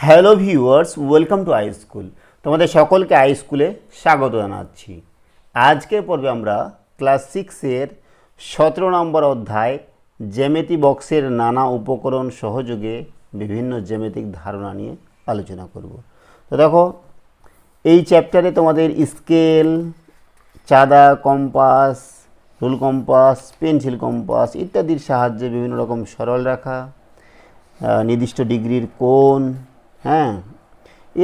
Hello viewers, welcome to I school. তোমাদের সকলকে I স্কুলে স্বাগত জানাচ্ছি। আজকের পর্বে আমরা ক্লাস 6-এর 17 নম্বর অধ্যায় জ্যামিতি বক্সের নানা উপকরণ সহযোগে বিভিন্ন জ্যামিতিক ধারণা নিয়ে আলোচনা করব। তো দেখো, এই চ্যাপ্টারে তোমাদের স্কেল, চাঁদা, compass, rule compass, pencil compass ইত্যাদির সাহায্যে বিভিন্ন রকম সরল রেখা, নির্দিষ্ট ডিগ্রির কোণ, হ্যাঁ,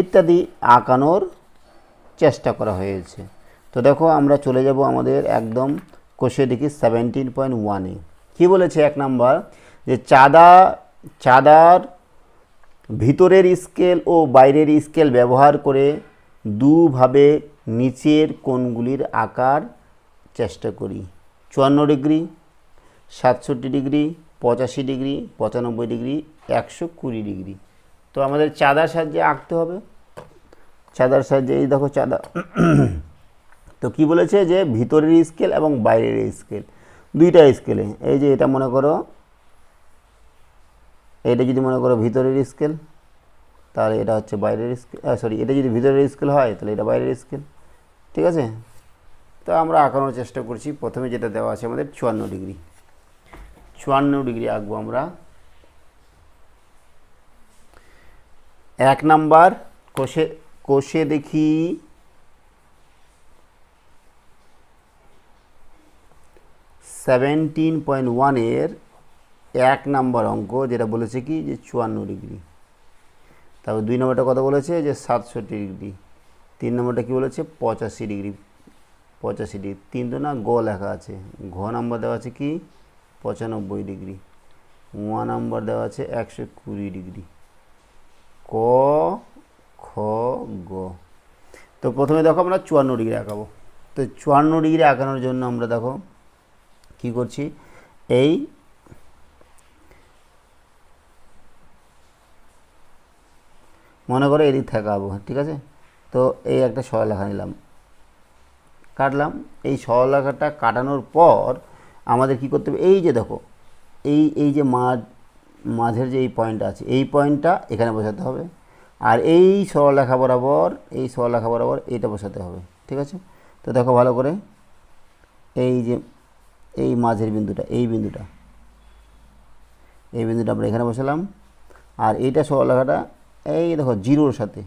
ইত্যাদি আঁকানোর চেষ্টা করা হয়েছে। তো দেখো, আমরা চলে যাব আমাদের একদম কোষে দেখি 17.1-এ কী বলেছে। 1 নাম্বার, যে চাঁদার ভিতরের স্কেল ও বাইরের স্কেল ব্যবহার করে দুভাবে নিচের কোণগুলির আকার চেষ্টা করি। 54 degree, 67 degree, 85 degree, 95 degree, 120 degree. তো আমাদের চাঁদার সাহায্যে আঁকতে হবে। চাঁদার সাহায্যে এই দেখো চাঁদা। তো কি বলেছে, যে ভিতরের স্কেল এবং বাইরের স্কেল, দুইটা স্কেলে, এই যে এটা মনে করো, এটা যদি মনে করো ভিতরের স্কেল, তাহলে এটা হচ্ছে বাইরের স্কেল, সরি, এটা যদি ভিতরের স্কেল হয় তাহলে এটা বাইরের স্কেল। ঠিক আছে? তো আমরা আঁকানোর চেষ্টা করছি। প্রথমে যেটা দেওয়া আছে আমাদের 54 ডিগ্রি, 54 ডিগ্রি আঁকবো আমরা। 1 নাম্বার কোষে দেখি 17.1-এর 1 নাম্বার অঙ্ক, যেটা বলেছে কি, যে 54 ডিগ্রি। তারপর 2 নম্বরটা কথা বলেছে যে 67 ডিগ্রি। 3 নম্বরটা কি বলেছে, 85 ডিগ্রি। 85 ডিগ্রি 3 তো না, গ লেখা আছে। ঘ নাম্বার দেওয়া আছে কি, 95 ডিগ্রি। 1 নাম্বার দেওয়া আছে 120 ডিগ্রি। ক, খ, গ। তো প্রথমে দেখো আমরা 54 ডিগ্রি আঁকাবো। তো 54 ডিগ্রি আঁকানোর জন্য আমরা দেখো কি করছি, এই মনে করো এদিক থেকে আঁকবো, ঠিক আছে? তো এই একটা সরলরেখা নিলাম, কাটলাম। এই সরলরেখাটা কাটানোর পর আমাদের কি করতে হবে, এই যে দেখো, এই যে মাঝের যে এই পয়েন্টটা আছে, এই পয়েন্টটা এখানে বসাতে হবে। আর এই সরলরেখা বরাবর এইটা বসাতে হবে। ঠিক আছে? তো দেখো ভালো করে, এই যে এই মাঝের বিন্দুটা, এই বিন্দুটা আমরা এখানে বসালাম। আর এইটা সরলরেখাটা এই দেখো জিরোর সাথে,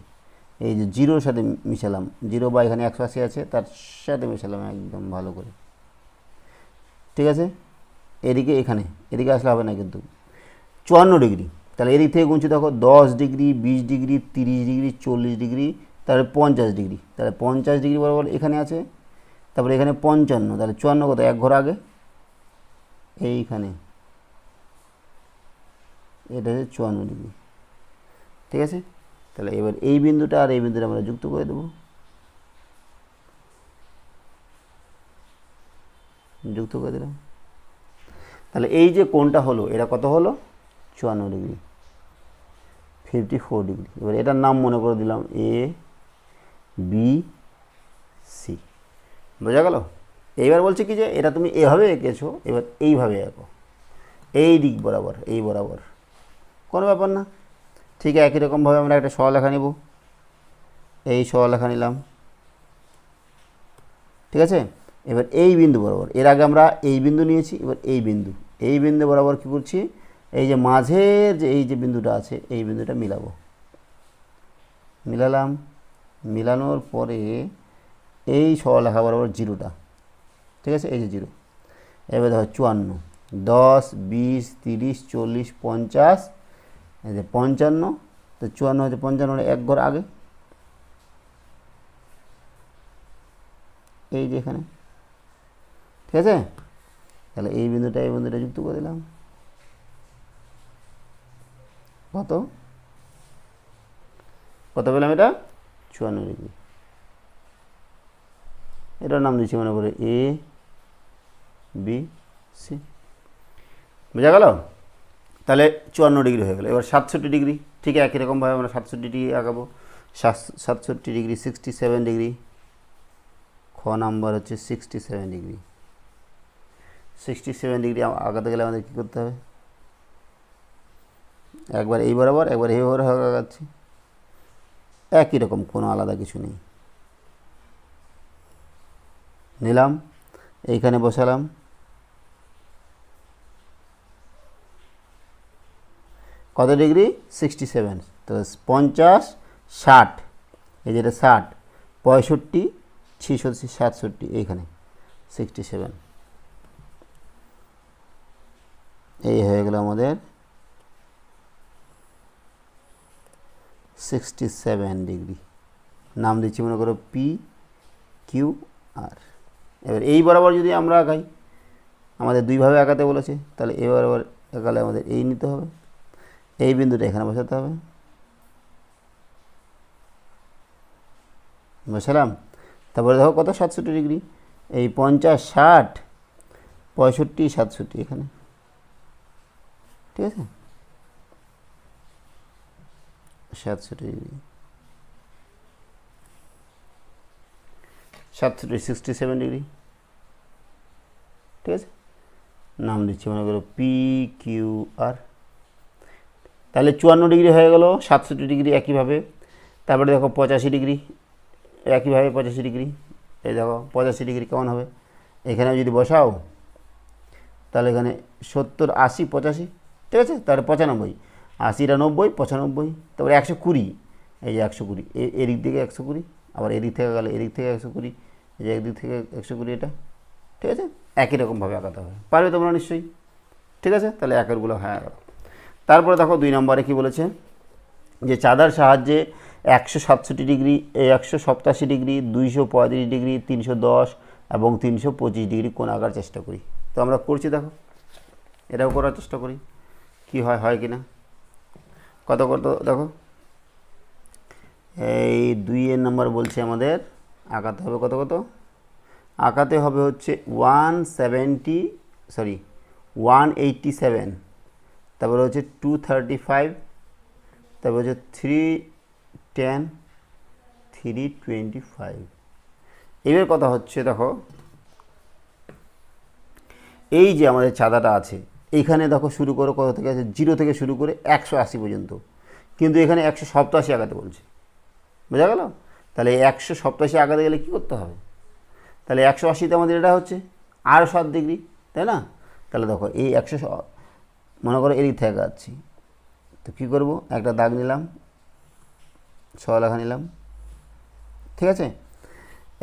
এই যে জিরোর সাথে মিশালাম। জিরো বা এখানে 180 আছে, তার সাথে মিশালাম একদম ভালো করে। ঠিক আছে? এদিকে আসলে হবে না কিন্তু। 54 ডিগ্রি, তাহলে এদিক থেকে গুনছি দেখো, 10 ডিগ্রি, 20 ডিগ্রি, 30 ডিগ্রি, 40 ডিগ্রি, তারপরে 50 ডিগ্রি। তাহলে 50 ডিগ্রি বরাবর এখানে আছে। তারপরে এখানে 55, তাহলে 54 কত, এক ঘর আগে, এইখানে, এটা হচ্ছে 54 ডিগ্রি। ঠিক আছে? তাহলে এবার এই বিন্দুটা আর এই বিন্দুটা আমরা যুক্ত করে দেবো। যুক্ত করে দিলাম। তাহলে এই যে কোণটা হলো, এটা কত হলো, 54 ডিগ্রি, 54 ডিগ্রি। এবার এটার নাম মনে করে দিলাম এ বি সি। বোঝা গেল? এইবার বলছে কি, যে এটা তুমি এভাবে এঁকেছো, এবার এইভাবে আঁকো, এই দিক বরাবর, এই বরাবর, কোনো ব্যাপার না। ঠিক একই রকমভাবে আমরা একটা সরলরেখা নেব, এই সরলরেখা নিলাম। ঠিক আছে? এবার এই বিন্দু বরাবর, এর আগে আমরা এই বিন্দু নিয়েছি, এবার এই বিন্দু বরাবর কী করছি, এই যে মাঝের যে এই যে বিন্দুটা আছে, এই বিন্দুটা মিলালাম। মিলানোর পরে এই সরলরেখা বরাবর জিরোটা, ঠিক আছে, এই যে জিরো। এবার ধরো 54, 10, 20, 30, 40, 50, এই যে 55। তো 54 হচ্ছে 55 এক ঘর আগে, এই যে এখানে। ঠিক আছে? তাহলে এই বিন্দুটা যুক্ত করে দিলাম। কত পেলাম, এটা 54 ডিগ্রি। এটার নাম দিচ্ছি মনে করে এ বি সি। বোঝা গেল? তাহলে 54 ডিগ্রি হয়ে গেল। এবার 67 ডিগ্রি, ঠিক একই রকমভাবে আমরা 67 ডিগ্রি আঁকাবো। 67 degree, 67 degree. খ নাম্বার হচ্ছে 67 ডিগ্রি। 67 ডিগ্রি আঁকাতে গেলে আমাদের কী করতে হবে, একবার এই বরাবর, একবার এই বরাবর আঁকাচ্ছি। একই রকম, কোনো আলাদা কিছু নেই। নিলাম, এইখানে বসালাম, কত ডিগ্রি? 67। তো 50, 60, এই যেটা 60, 65, 66, 67, এইখানে 67, এই হয়ে গেল আমাদের 67 ডিগ্রি। নাম দিচ্ছি মনে করো পি কিউ আর। এবার এই বরাবর যদি আমরা আঁকাই, আমাদের দুইভাবে আঁকাতে বলেছে, তাহলে এই বরাবর আঁকালে আমাদের এই নিতে হবে, এই বিন্দুটা এখানে বসাতে হবে, বসালাম। তারপরে দেখো কত? 67 ডিগ্রি। এই 50, 60, 65, 67 এখানে, ঠিক আছে, 67 ডিগ্রি, 67 ডিগ্রি, ঠিক আছে। নাম দিচ্ছি মনে করো পি কিউ আর। তাহলে 54 ডিগ্রি হয়ে গেল, 67 ডিগ্রি একইভাবে। তারপরে দেখো 85 ডিগ্রি, একইভাবে 85 ডিগ্রি। এই দেখো 85 ডিগ্রি কেমন হবে? এখানে যদি বসাও তাহলে এখানে 70, 80, 85, ঠিক আছে। তাহলে 95, 80টা 90, 95, তারপরে 120, এই যে 120, এদিক থেকে 120, আবার এদিক থেকে গেলে এদিক থেকে 120, এই যে একদিক থেকে 120, এটা ঠিক আছে। একই রকমভাবে আঁকাতে হবে, পারবে তোমরা নিশ্চয়ই, ঠিক আছে। তাহলে একেরগুলো হয়ে গেল। তারপরে দেখো 2 নম্বরে কি বলেছে, যে চাঁদার সাহায্যে 167 ডিগ্রি, 187 ডিগ্রি, 235 ডিগ্রি, 310 এবং 325 ডিগ্রি কোণ আঁকার চেষ্টা করি। তো আমরা করছি, দেখো এটাও করার চেষ্টা করি কি হয় কি না। কত দেখো, এই 2 নম্বর বলছে আমাদের আঁকাতে হবে কত আঁকাতে হবে হচ্ছে 187, তারপরে হচ্ছে 235, তারপরে হচ্ছে 310, 325। এবার কথা হচ্ছে দেখো, এই যে আমাদের চাঁদাটা আছে এইখানে দেখো শুরু করো কত থেকে আছে, 0 থেকে শুরু করে 180 পর্যন্ত, কিন্তু এখানে 187 আঁকাতে বলছে, বোঝা গেল? তাহলে 187 আঁকাতে গেলে কী করতে হবে? তাহলে 180তে আমাদের এটা হচ্ছে আরও 7 ডিগ্রি, তাই না? তাহলে দেখো এই 100 মনে করো এদিক থেকে আঁকাচ্ছি, তো কী করবো? একটা দাগ নিলাম, সরলরেখা নিলাম, ঠিক আছে।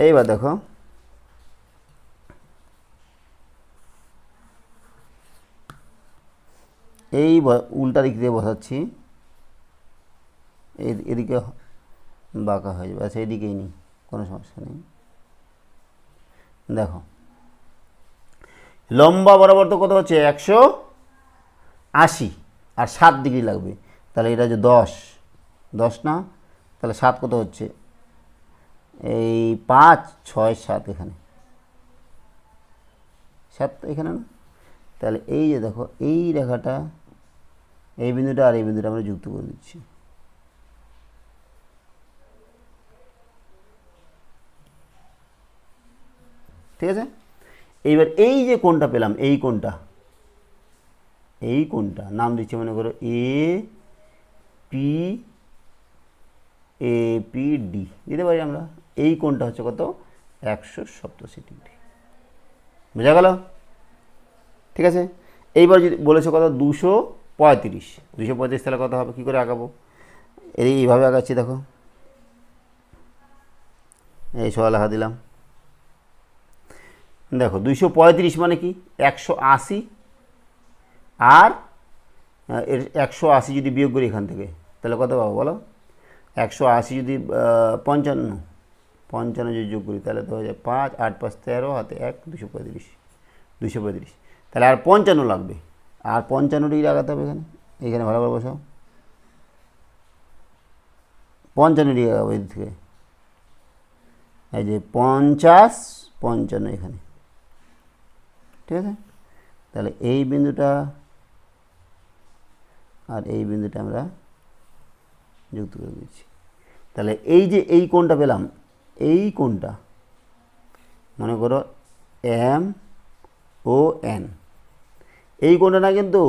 এইবার দেখো এই উল্টা দিক দিয়ে বসাচ্ছি, এদিকে বাঁকা হয়ে যাবে, আচ্ছা এদিকেই নিই, কোনো সমস্যা নেই। দেখো লম্বা বরাবর তো কত হচ্ছে 180, আর 7 ডিগ্রি লাগবে, তাহলে এটা যে 10 না, তাহলে 7 কত হচ্ছে, এই 5, 6, 7, এখানে 7 এখানে না। তাহলে এই যে দেখো এই রেখাটা, এই বিন্দুটা আর এই বিন্দুটা আমরা যুক্ত করে দিচ্ছি, ঠিক আছে। এইবার এই যে কোণটা পেলাম, এই কোণটা নাম দিচ্ছি মনে করো APD দিতে পারি আমরা। এই কোণটা হচ্ছে কত? 187 ডিগ্রি, বোঝা গেল? ঠিক আছে। এইবার যদি বলেছে কত? 235, তাহলে কত হবে? কী করে আঁকাবো? এইভাবে আঁকাচ্ছি, দেখো এই সরলরেখা দিলাম, দেখো 235 মানে কি 180, আর 180 যদি বিয়োগ করি এখান থেকে তাহলে কত পাবো বলো? 180 যদি 55 যদি যোগ করি তাহলে তো হয়ে যায় 5, 8, 5, 13, হাতে 1, 235, তাহলে আর 55 লাগবে, আর 55 ডিগ্রি আগাতে হবে এখানে ভালো করে বসাও, 55 ডিগ্রি আগাবো এদিক থেকে, এই যে 50, 55 এখানে, ঠিক আছে। তাহলে এই বিন্দুটা আর এই বিন্দুটা আমরা যুক্ত করে দিচ্ছি। তাহলে এই যে এই কোণটা পেলাম, এই কোণটা মনে করো MON, এই কোণটা না কিন্তু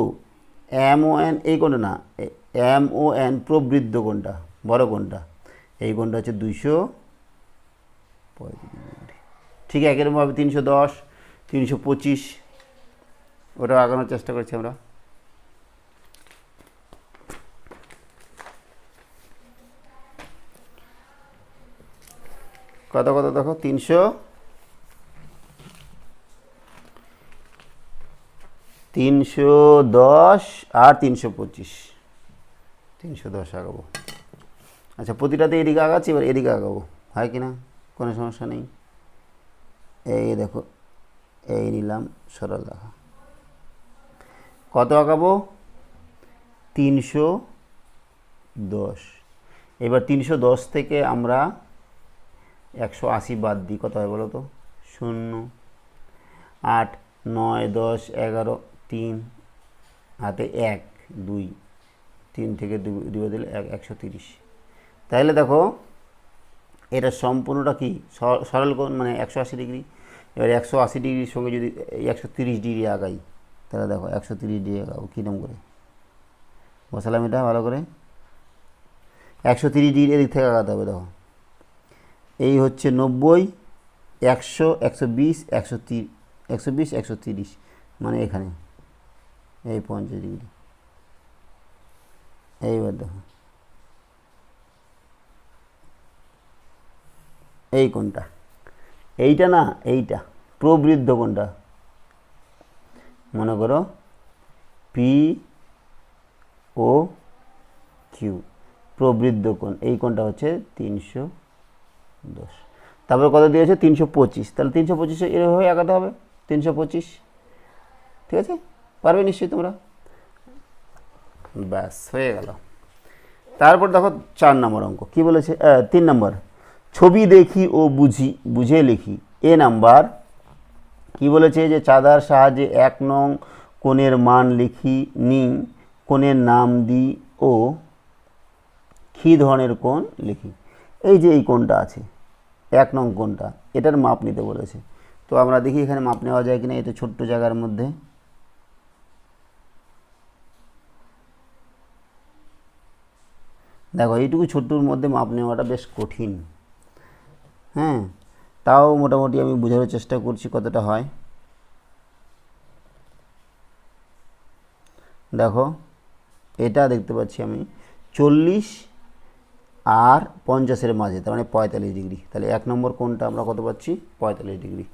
MON, এই কোণটা না, MON প্রবৃদ্ধ কোণটা, বড় কোণটা, এই কোণটা হচ্ছে 235°। ঠিক একইরকমভাবে 310, 325 ওটা আগানোর চেষ্টা করছি আমরা। কত কত দেখো 310 আর 325, 310 আগাবো। আচ্ছা প্রতিটাতে এদিকে আগাচ্ছি, এবার এদিকে আগাবো, হয় কি না? কোনো সমস্যা নেই। এই দেখো এই নিলাম সরল রেখা, কত আগাবো? 310। এবার 310 থেকে আমরা 180 বাদ দিই, কত হয় বলো তো? 0, 8, 9, 10, 11, 3 হাতে 1, 2, 3 থেকে 2 দিলে 130। তাহলে দেখো এটা সম্পূর্ণটা কি সরল কোণ, মানে 180°। এবার 180°-র সঙ্গে যদি 130° আগাই, তাহলে দেখো 130° আগাবো কীরকম করে বসালাম এটা ভালো করে। 130° এদিক থেকে আগাতে হবে। দেখো এই হচ্ছে 90, 100, 120, 130, 120, 130, মানে এখানে এই 50°। এইবার দেখো এই কোণটা, এইটা না, এইটা প্রবৃদ্ধ কোণটা, মনে করো পি ও কিউ, প্রবৃদ্ধ কোণ, এই কোণটা হচ্ছে 310। তারপরে কত দিয়েছে? 325। তাহলে 325 এভাবে আগাতে হবে, 325। ঠিক আছে, পারবে নিশ্চয়ই তোমরা। ব্যাস হয়ে গেল। তারপর দেখো 4 নম্বর অঙ্ক কি বলেছে, 3 নম্বর, ছবি দেখি ও বুঝে লিখি। এ নাম্বার কি বলেছে যে চাঁদার সাহায্যে 1 নং কোণের মান লিখি, নি কোণের নাম দিই ও কী ধরনের কোণ লিখি। এই যে এই কোণটা আছে 1 নং কোণটা, এটার মাপ নিতে বলেছে। তো আমরা দেখি এখানে মাপ নেওয়া যায় কিনা, এটা ছোট্ট জায়গার মধ্যে। দেখো এইটুকু ছোট্টর মধ্যে মাপ নেওয়াটা বেশ কঠিন। হ্যাঁ, তাও মোটামুটি আমি বোঝানোর চেষ্টা করছি কতটা হয়। দেখো এটা দেখতে পাচ্ছি আমি 40 আর 50-এর মাঝে, তার মানে 45°। তাহলে 1 নম্বর কোণটা আমরা কত পাচ্ছি? 45°।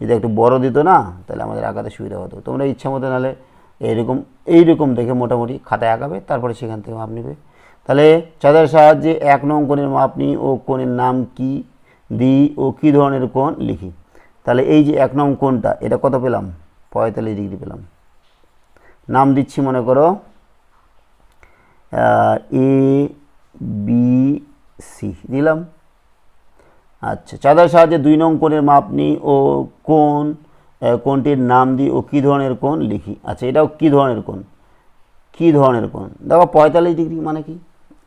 যদি একটু বড় দিত না তাহলে আমাদের আঁকাতে সুবিধা হতো। তোমরা ইচ্ছা মতো নাহলে এইরকম দেখে মোটামুটি খাতায় আঁকাবে, তারপরে সেখান থেকে মাপ নেবে। তাহলে চাঁদার সাহায্যে 1 নং কোণের মাপ নিই ও কোণের নাম কি দিই ও কী ধরনের কোণ লিখি। তাহলে এই যে 1 নং কোণটা, এটা কত পেলাম? 45° পেলাম। নাম দিচ্ছি, মনে করো এ বি সি দিলাম। আচ্ছা, চাঁদার সাহায্যে 2 নং কোণের মাপ নিই ও কোণটির নাম দিই ও কী ধরনের কোণ লিখি। আচ্ছা, এটাও কী ধরনের কোণ, কী ধরনের কোণ, দেখো 45°, মানে কি?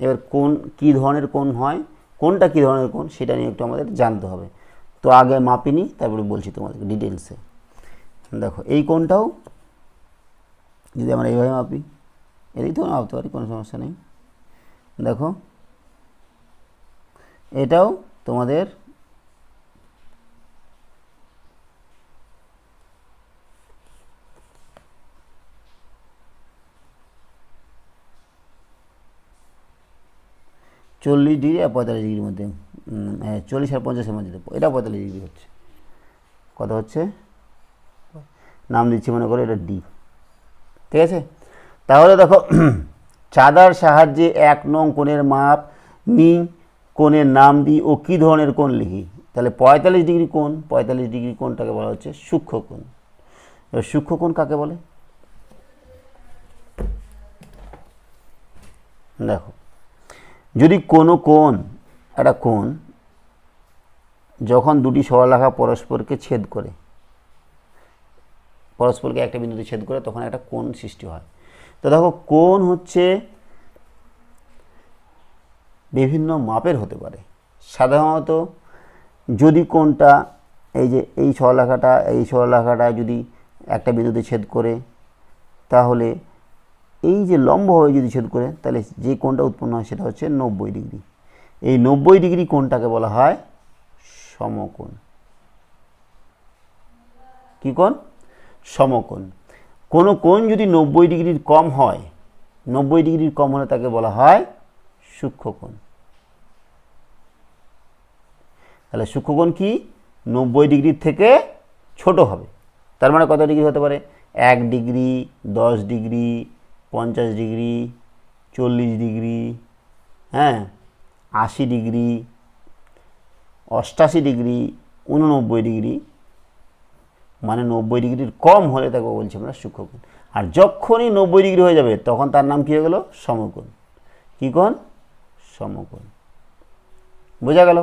এবার কোণ কী ধরনের কোণ হয়, কোনটা কী ধরনের কোণ সেটা নিয়ে একটু আমাদের জানতে হবে। তো আগে মাপি নিই, তারপরে বলছি তোমাদেরকে ডিটেলসে। দেখো এই কোণটাও যদি আমরা এইভাবে মাপি, এদিক থেকে মাপতে পারি, কোনো সমস্যা নেই। দেখো এটাও তোমাদের ,40° আর 45°-র মধ্যে, 40 আর 50-এর মধ্যে, এটা 45° হচ্ছে। কত হচ্ছে? নাম দিচ্ছি, মনে করো এটা ডি। ঠিক আছে, তাহলে দেখো চাঁদার সাহায্যে 1 নং কোণের মাপ নিই, কোণের নাম দিই ও কী ধরনের কোণ লিখি। তাহলে 45° কোণ, 45° কোণটাকে বলা হচ্ছে সূক্ষ্ম কোণ। এবার সূক্ষ্ম কোণ কাকে বলে? দেখো যদি কোনো কোণ, একটা কোণ যখন দুটি সরলরেখা পরস্পরকে ছেদ করে, পরস্পরকে একটা বিন্দুতে ছেদ করে, তখন একটা কোণ সৃষ্টি হয়। তো দেখো কোণ হচ্ছে বিভিন্ন মাপের হতে পারে। সাধারণত যদি কোণটা এই যে এই সরলরেখাটা যদি একটা বিন্দুতে ছেদ করে, তাহলে এই যে লম্বভাবে যদি ছেদ করে, তাহলে যে কোণটা উৎপন্ন হয় সেটা হচ্ছে 90°। এই 90 ডিগ্রি কোণটাকে বলা হয় সমকোণ। কি কোণ? সমকোণ। কোনো কোণ যদি 90 ডিগ্রির কম হয়, 90 ডিগ্রির কম হলে তাকে বলা হয় সূক্ষ্মকোণ। তাহলে সূক্ষ্মকোণ কি? 90 ডিগ্রির থেকে ছোট হবে। তার মানে কত ডিগ্রি হতে পারে? 1 ডিগ্রি, 10 ডিগ্রি, 50 ডিগ্রি, 40 ডিগ্রি, হ্যাঁ, 80 ডিগ্রি, 88 ডিগ্রি, 89 ডিগ্রি, মানে 90 ডিগ্রির কম হলে তাকে বলছি আমরা সূক্ষ্মকোণ। আর যখনই 90 ডিগ্রি হয়ে যাবে তখন তার নাম কী হয়ে গেল? সমকোণ। কী কোণ? সমকোণ। বোঝা গেল?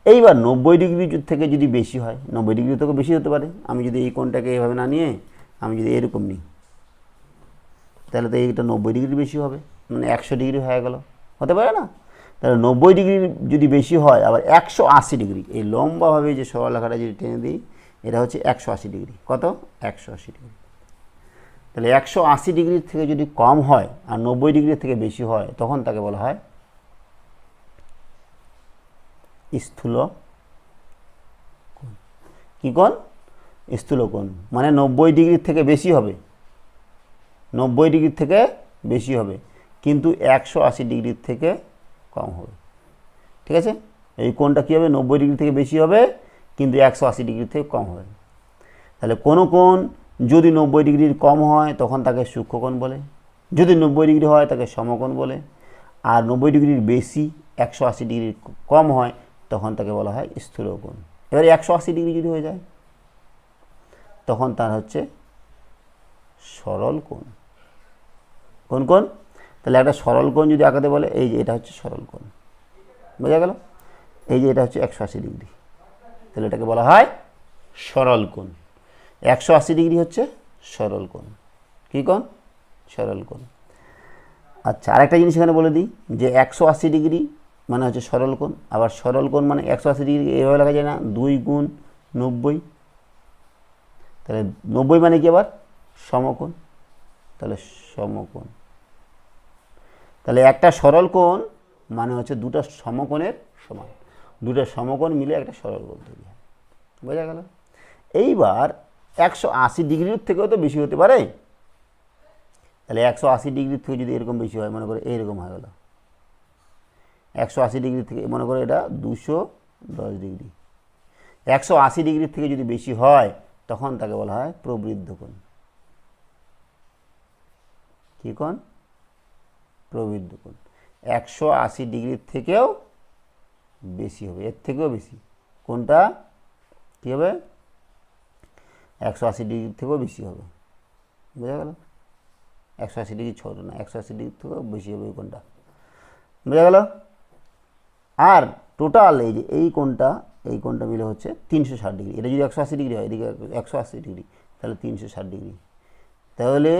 এইবার 90 ডিগ্রি থেকে যদি বেশি হয়, 90 ডিগ্রি থেকে বেশি হতে পারে। আমি যদি এই কোণটাকে এইভাবে না নিয়ে আমি যদি এরকম নিই, তাহলে তো এইটা 90 ডিগ্রি বেশি হবে, মানে 100 ডিগ্রি হয়ে গেল, হতে পারে না? তাহলে 90 ডিগ্রি যদি বেশি হয়, আবার 180 ডিগ্রি, এই লম্বাভাবে যে সরলরেখাটা যদি টেনে দিই, এটা হচ্ছে 180 ডিগ্রি। কত? 180 ডিগ্রি। তাহলে 180 ডিগ্রির থেকে যদি কম হয় আর 90 ডিগ্রি থেকে বেশি হয়, তখন তাকে বলা হয় স্থূল কোণ। কি কোণ? স্থূল কোণ। মানে 90 ডিগ্রির থেকে বেশি হবে, 90 ডিগ্রির থেকে বেশি হবে, কিন্তু 180 ডিগ্রির থেকে কম হবে। ঠিক আছে? এই কোণটা কী হবে? 90 ডিগ্রি থেকে বেশি হবে, কিন্তু 180 ডিগ্রি থেকে কম হবে। তাহলে কোনো কোণ যদি 90 ডিগ্রির কম হয় তখন তাকে সূক্ষ্মকোণ বলে, যদি 90 ডিগ্রি হয় তাকে সমকোণ বলে, আর 90 ডিগ্রির বেশি 180 ডিগ্রির কম হয় তখন তাকে বলা হয় স্থূল কোণ। এবারে 180 ডিগ্রি যদি হয়ে যায় তখন তার হচ্ছে সরল কোণ। কোন কোণ? তাহলে একটা সরল কোণ যদি আঁকাতে বলে, এই যে এটা হচ্ছে সরল কোণ। বোঝা গেল? এই যে এটা হচ্ছে 180 ডিগ্রি, তাহলে এটাকে বলা হয় সরল কোণ। 180 ডিগ্রি হচ্ছে সরল কোণ। কী কোণ? সরল কোণ। আচ্ছা, আরেকটা জিনিস এখানে বলে দিই যে 180 ডিগ্রি মানে হচ্ছে সরল কোণ। আবার সরল কোণ মানে 180 ডিগ্রি এইভাবে লেখা যায় না, 2 গুণ 90। তাহলে 90 মানে কি? আবার সমকোণ। তাহলে সমকোণ। তাহলে একটা সরল কোণ মানে হচ্ছে দুটো সমকোণের সমান, দুটো সমকোণ মিলে একটা সরল কোণ তৈরি হয়। বোঝা গেল? এইবার 180 ডিগ্রির থেকেও তো বেশি হতে পারে। তাহলে 180 ডিগ্রির থেকে যদি এরকম বেশি হয়, মনে করে এইরকম হয়ে গেল, 180 ডিগ্রি থেকে মনে করো এটা 210 ডিগ্রি। 180 ডিগ্রির থেকে যদি বেশি হয় তখন তাকে বলা হয় প্রবৃদ্ধ কোণ। কী কোণ? প্রবৃদ্ধ কোণ। 180 ডিগ্রির থেকেও বেশি হবে, এর থেকেও বেশি। কোনটা কী হবে? 180 ডিগ্রির থেকেও বেশি হবে। বোঝা গেল? 180 ডিগ্রি ছোট না, 180 ডিগ্রির থেকেও বেশি হবে এই কোণটা। বোঝা গেল? আর টোটাল এই যে এই কোণটা মিলে হচ্ছে 360 ডিগ্রি। এটা যদি 180 ডিগ্রি হয়, এদিকে 180 ডিগ্রি, তাহলে 360 ডিগ্রি। তাহলে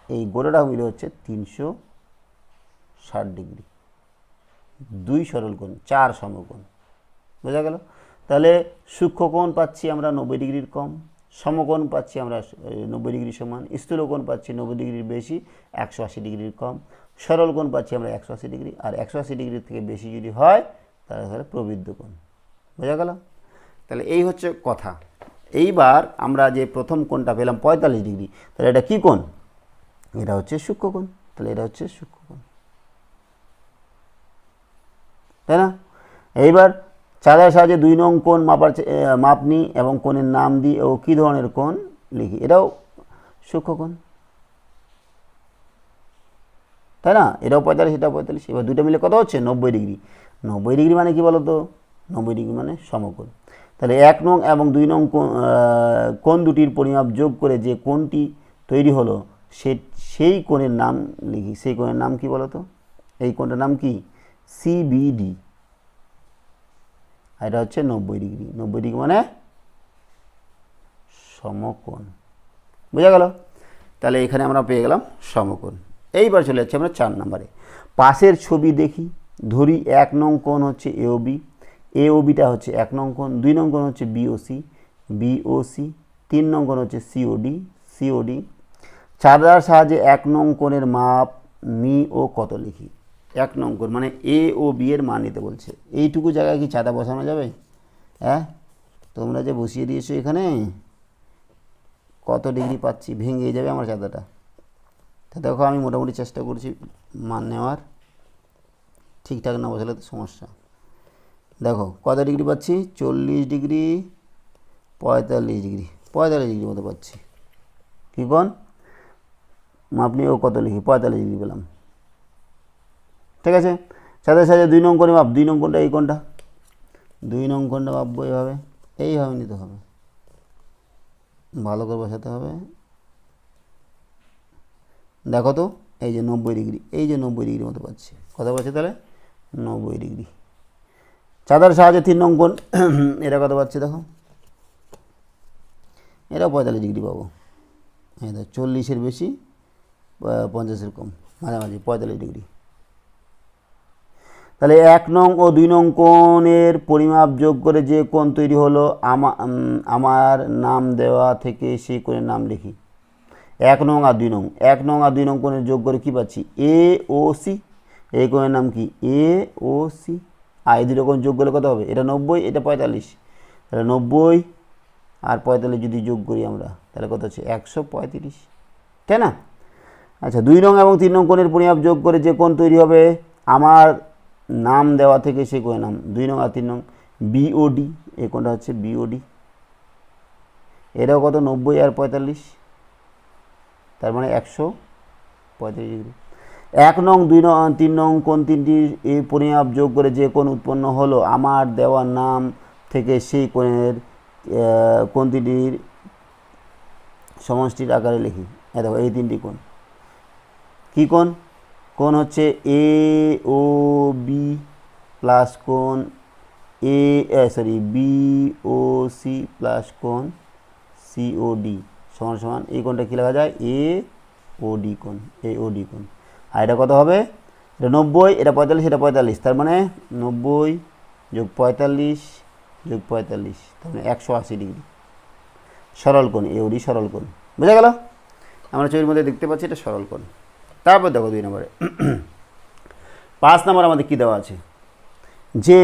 এই গোড়াটা মিলে হচ্ছে 360 ডিগ্রি। 2 সরল কোণ, 4 সমকোণ। বোঝা গেল? তাহলে সূক্ষ্মকোণ পাচ্ছি আমরা 90 ডিগ্রির কম, সমকোণ পাচ্ছি আমরা 90 ডিগ্রির সমান, স্থূল কোণ পাচ্ছি 90 ডিগ্রির বেশি 180 ডিগ্রির কম, সরল কোণ পাচ্ছি আমরা 180 ডিগ্রি, আর 180 ডিগ্রির থেকে বেশি যদি হয় তাহলে প্রবৃদ্ধ কোণ। বোঝা গেল? তাহলে এই হচ্ছে কথা। এইবার আমরা যে প্রথম কোণটা পেলাম 45 ডিগ্রি, তাহলে এটা কী কোণ? এটা হচ্ছে সূক্ষ্মকোণ। তাহলে এটা হচ্ছে সূক্ষ্মকোণ, তাই না? এইবার চাঁদার সাহায্যে 2 নং কোণ মাপ নিই এবং কোণের নাম দিই ও কী ধরনের কোণ লিখি, এটাও সূক্ষ্মকোণ, তাই না? এটাও 45, এটাও 45। এবার দুটো মিলে কত হচ্ছে? 90 ডিগ্রি। 90 ডিগ্রি মানে কি বলো তো? 90 ডিগ্রি মানে সমকোণ। তাহলে 1 নং এবং 2 নং কোণ দুটির পরিমাপ যোগ করে যে কোণটি তৈরি হলো সেই কোণের নাম লিখি। সেই কোণের নাম কি বলো তো? এই কোণটার নাম কি? সিবিডি। এটা হচ্ছে 90 ডিগ্রি। 90 ডিগ্রি মানে সমকোণ। বোঝা গেল? তাহলে এখানে আমরা পেয়ে গেলাম সমকোণ। এইবার চলে যাচ্ছি আমরা 4 নম্বরে। পাশের ছবি দেখি, ধরি 1 নং কোণ হচ্ছে এওবি, এওবিটা হচ্ছে 1 নং কোণ, 2 নং কোণ হচ্ছে বিওসি, বিওসি, 3 নং কোণ হচ্ছে সিওডি, সিওডি। চাঁদার সাহায্যে 1 নং কোণের মাপ নি ও কত লিখি। 1 নং কোণ মানে এ ও বি এর মান নিতে বলছে। এইটুকু জায়গায় কি চাঁদা বসানো যাবে? হ্যাঁ, তোমরা যে বসিয়ে দিয়েছো এখানে কত ডিগ্রি পাচ্ছি, ভেঙে যাবে আমার চাঁদাটা। তো দেখো আমি মোটামুটি চেষ্টা করছি মান নেওয়ার, ঠিকঠাক না বসালে তো সমস্যা। দেখো কত ডিগ্রি পাচ্ছি, 40 ডিগ্রি, 45 ডিগ্রি, 45 ডিগ্রি মতো পাচ্ছি। কী কোণ মাপ নিয়ে ও কত লিখি, 45 ডিগ্রি পেলাম। ঠিক আছে, সাথে সাথে 2 নং কোণে মাপ, 2 নং কোণটা এই কোণটা, 2 নং কোণটা মাপবো এইভাবে, এইভাবে নিতে হবে, ভালো করে বসাতে হবে। দেখো তো এই যে 90 ডিগ্রি, এই যে 90 ডিগ্রি মতো পাচ্ছি। কত পাচ্ছি তাহলে, 90 ডিগ্রি। চাঁদার সাহায্যে 3 নং কোণ, এটা কত পাচ্ছি দেখো, এটাও 45 ডিগ্রি পাবো। এই দেখো 40-এর বেশি, 50-এর কম, মাঝামাঝি 45 ডিগ্রি। তাহলে 1 নং ও 2 নং কোণের পরিমাপ যোগ করে যে কোণ তৈরি হলো, আমার নাম দেওয়া থেকে সেই কোণের নাম লিখি। 1 নং আর 2 নং, 1 নং আর 2 নং কোণের যোগ করে কী পাচ্ছি, এ ও সি। এই কোণের নাম কি, এ ও সি। আর এই দুটো কোণ যোগ করলে কত হবে, এটা 90, এটা 45। তাহলে 90 আর 45 যদি যোগ করি আমরা, তাহলে কত হচ্ছে 135, তাই না? আচ্ছা, 2 নং এবং 3 নং কোণের পরিমাপ যোগ করে যে কোণ তৈরি হবে, আমার নাম দেওয়া থেকে সেই কোণের নাম। 2 নং আর 3 নং, বিওডি, এই কোণটা হচ্ছে বিওডি। এটাও কত, 90 আর 45, তার মানে 135 ডিগ্রি। 1 নং 2 নং 3 নং কোণ তিনটির এই পরিমাপ যোগ করে যে কোণ উৎপন্ন হলো, আমার দেওয়া নাম থেকে সেই কোণের কোণ তিনটির সমষ্টির আকারে লিখি। দেখো এই 3টি কোণ কী কোণ, কোণ হচ্ছে এ ও বি প্লাস কোণ বি ও সি প্লাস কোণ সি ও ডি সমান সমান, এই কোণটা কী লেখা যায়, এ ও ডি কোণ, এ ও ডি কোণ। আর এটা কত হবে, এটা 90, এটা 45, এটা 45, তার মানে 90 যোগ 45 যোগ 45, তার মানে 180 ডিগ্রি সরল কোণ, এ ও ডি সরল কোণ। বুঝা গেল? আমরা ছবির মধ্যে দেখতে পাচ্ছি এটা সরল কোণ। তারপর দেখো 2 নম্বরে, 5 নম্বর আমাদের কী দেওয়া আছে, যে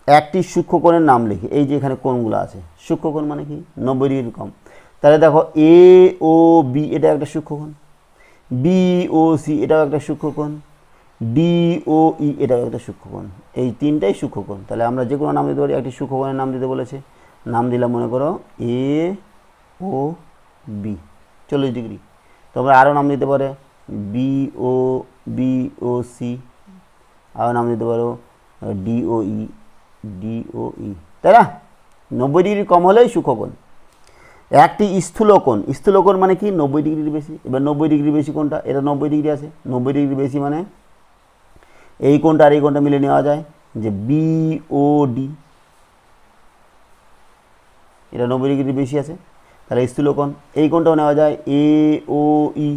একটি সূক্ষ্মকোণের নাম লিখি। এই যে এখানে কোণগুলো আছে, সূক্ষ্মকোণ মানে কি, 90 ডিগ্রি কম। তাহলে দেখো এ ও বি এটা একটা সূক্ষ্মকোণ, বি ও সি এটাও একটা সূক্ষ্মকোণ, ডি ও ই এটাও একটা সূক্ষ্মকোণ। এই 3টাই সূক্ষ্মকোণ। তাহলে আমরা যে কোনো নাম দিতে পারি, একটি সূক্ষ্মকোণের নাম দিতে বলেছে, নাম দিলাম মনে করো এ ও বি 40 ডিগ্রি। তোমরা আরও নাম দিতে পারে বি ও সি, আরও নাম দিতে পারো ডিওই, তাই না? 90 ডিগ্রি কম হলেই সূক্ষ্মকোণ। একটি স্থূলকোণ, স্থূলকোণ মানে কি, 90 ডিগ্রির বেশি। এবার 90 ডিগ্রি বেশি কোনটা, এটা 90 ডিগ্রি আছে, 90 ডিগ্রি বেশি মানে এই কোণটা আর এই কোণটা মিলে নেওয়া যায় যে বিওডি, এটা 90 ডিগ্রি বেশি আছে, তাহলে স্থূলকোণ। এই কোণটাও নেওয়া যায় এ ও ই,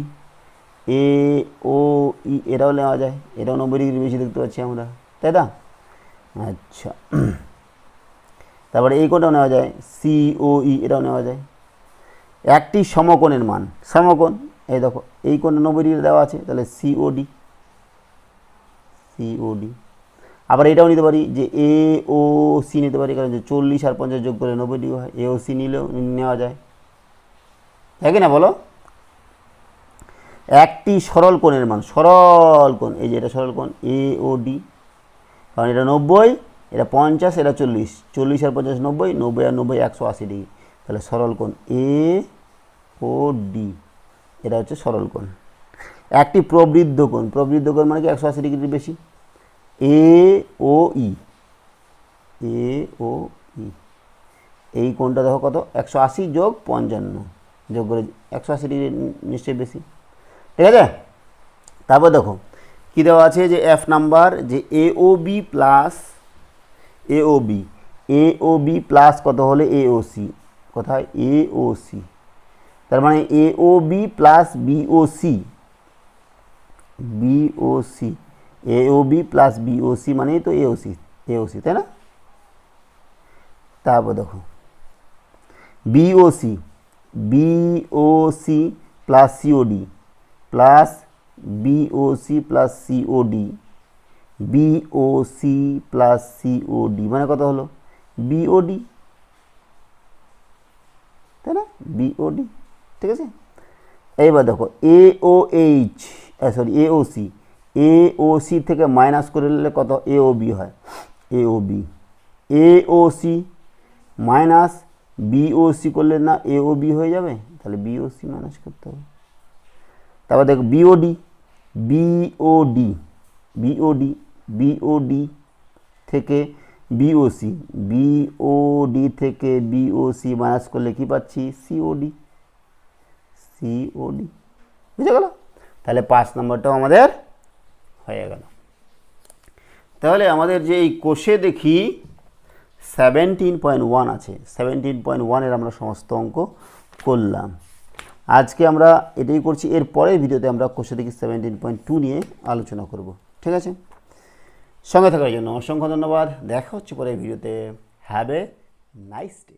এটাও নেওয়া যায়, এটাও 90 ডিগ্রি বেশি দেখতে পাচ্ছি আমরা, তাই না? আচ্ছা, তারপরে এই কোণটাও নেওয়া যায় সিওই, এটাও নেওয়া যায়। একটি সমকোণের মান, সমকোণ এই দেখো এই কোণটা 90 ডিগ্রি দেওয়া আছে, তাহলে সিওডি। আবার এটাও নিতে পারি যে এ ও সি নিতে পারি, কারণ যে 40 আর 50 যোগ করে 90 ডিগ্রি হয়, এ ও সি নিলেও নেওয়া যায়, তাই কি না বলো? একটি সরল কোণের মান, সরল কোণ, এই যে এটা সরল কোণ এ ও ডি, কারণ এটা 90, এটা 50, এটা 40, 40 আর 50 90, 90 আর 90 180 ডিগ্রি, তাহলে সরল কোণ এ ও ডি, এটা হচ্ছে সরল কোণ। একটি প্রবৃদ্ধ কোণ, প্রবৃদ্ধ কোণ মানে কি 180 ডিগ্রির বেশি, এ ও ই, এই কোণটা দেখো কত, 180 যোগ 55 যোগ করে 180 ডিগ্রি নিশ্চয়ই বেশি, ঠিক আছে? তারপর দেখো কী দেওয়া আছে, যে এফ নাম্বার, যে এ ও বি প্লাস কত হলে এ ও সি, কোথায় এ ও সি, তার মানে এ ও বি প্লাস বি ও সি, এ ও বি প্লাস বি ও সি মানেই তো এ ও সি, তাই না? তারপর দেখো BOC plus COD plus BOC plus COD BOC plus COD মানে কত হলো BOD, তাই না? BOD, ঠিক আছে। এইবার দেখো AOH সরি AOC থেকে মাইনাস করে নিলে কত AOB হয়, AOC মাইনাস BOC করলে না AOB হয়ে যাবে, তাহলে BOC মাইনাস করতে হবে। তারপর দেখো BOD থেকে BOD থেকে BOC মাইনাস করলে কি পাচ্ছি COD, বুঝে গেল? তাহলে 5 নম্বরটাও আমাদের হয়ে গেল। তাহলে আমাদের যে এই কোষে দেখি 17.1 আছে, 17.1 আমরা সমস্ত অঙ্ক করলাম। আজকে আমরা এটাই করছি, এর পরের ভিডিওতে আমরা কোষে দেখি 17.2 নিয়ে আলোচনা করব, ঠিক আছে? সঙ্গে থাকার জন্য অসংখ্য ধন্যবাদ। দেখা হচ্ছে পরের ভিডিওতে। Have a nice day.